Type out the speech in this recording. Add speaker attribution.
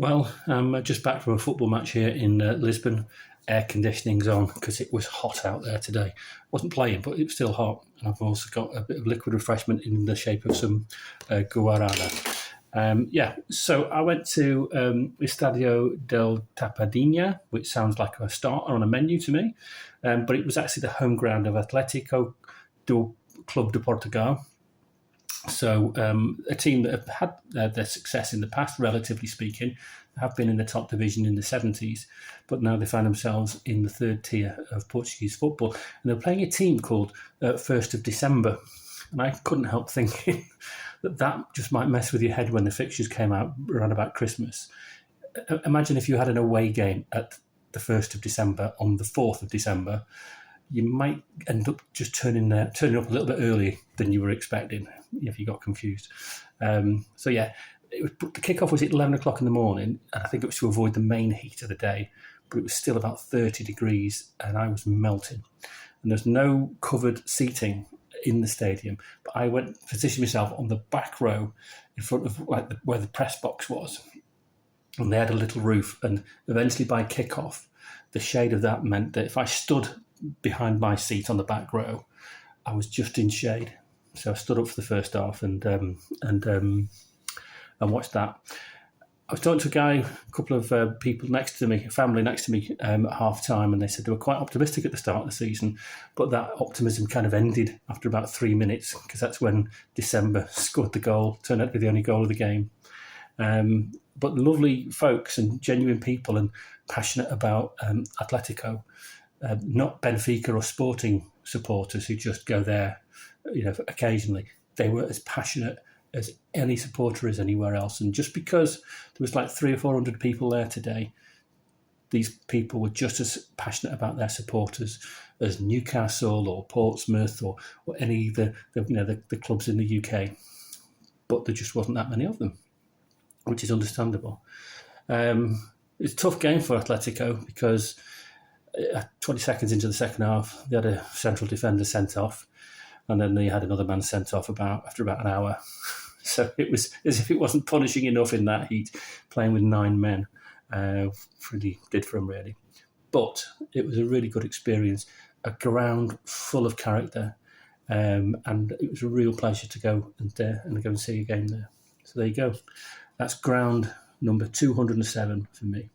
Speaker 1: Well, I'm just back from a football match here in Lisbon. Air conditioning's on because it was hot out there today. Wasn't playing, but it was still hot. And I've also got a bit of liquid refreshment in the shape of some guarana. So I went to Estadio da Tapadinha, which sounds like a starter on a menu to me, but it was actually the home ground of Atletico Club de Portugal. So a team that have had their success in the past, relatively speaking, have been in the top division in the 70s, but now they find themselves in the third tier of Portuguese football. And they're playing a team called 1st of December. And I couldn't help thinking that just might mess with your head when the fixtures came out around about Christmas. Imagine if you had an away game at the 1st of December on the 4th of December. You might end up just turning up a little bit early than you were expecting if you got confused. The kickoff was at 11 o'clock in the morning, and I think it was to avoid the main heat of the day, but it was still about 30 degrees, and I was melting. And there's no covered seating in the stadium, but I positioned myself on the back row in front of where the press box was, and they had a little roof, and eventually by kickoff, the shade of that meant that if I stood behind my seat on the back row, I was just in shade. So I stood up for the first half and watched that. I was talking to a couple of people next to me, family next to me at half time, and they said they were quite optimistic at the start of the season, but that optimism kind of ended after about 3 minutes because that's when December scored the goal, turned out to be the only goal of the game. But lovely folks and genuine people and passionate about Atletico. Not Benfica or Sporting supporters who just go there, occasionally. They were as passionate as any supporter is anywhere else. And just because there was like 300 or 400 people there today, these people were just as passionate about their supporters as Newcastle or Portsmouth or any of the clubs in the UK. But there just wasn't that many of them, which is understandable. It's a tough game for Atletico because 20 seconds into the second half, they had a central defender sent off, and then they had another man sent off after about an hour. So it was as if it wasn't punishing enough in that heat, playing with 9 men. Really did for them, really. But it was a really good experience, a ground full of character, and it was a real pleasure to go and see a game there. So there you go. That's ground number 207 for me.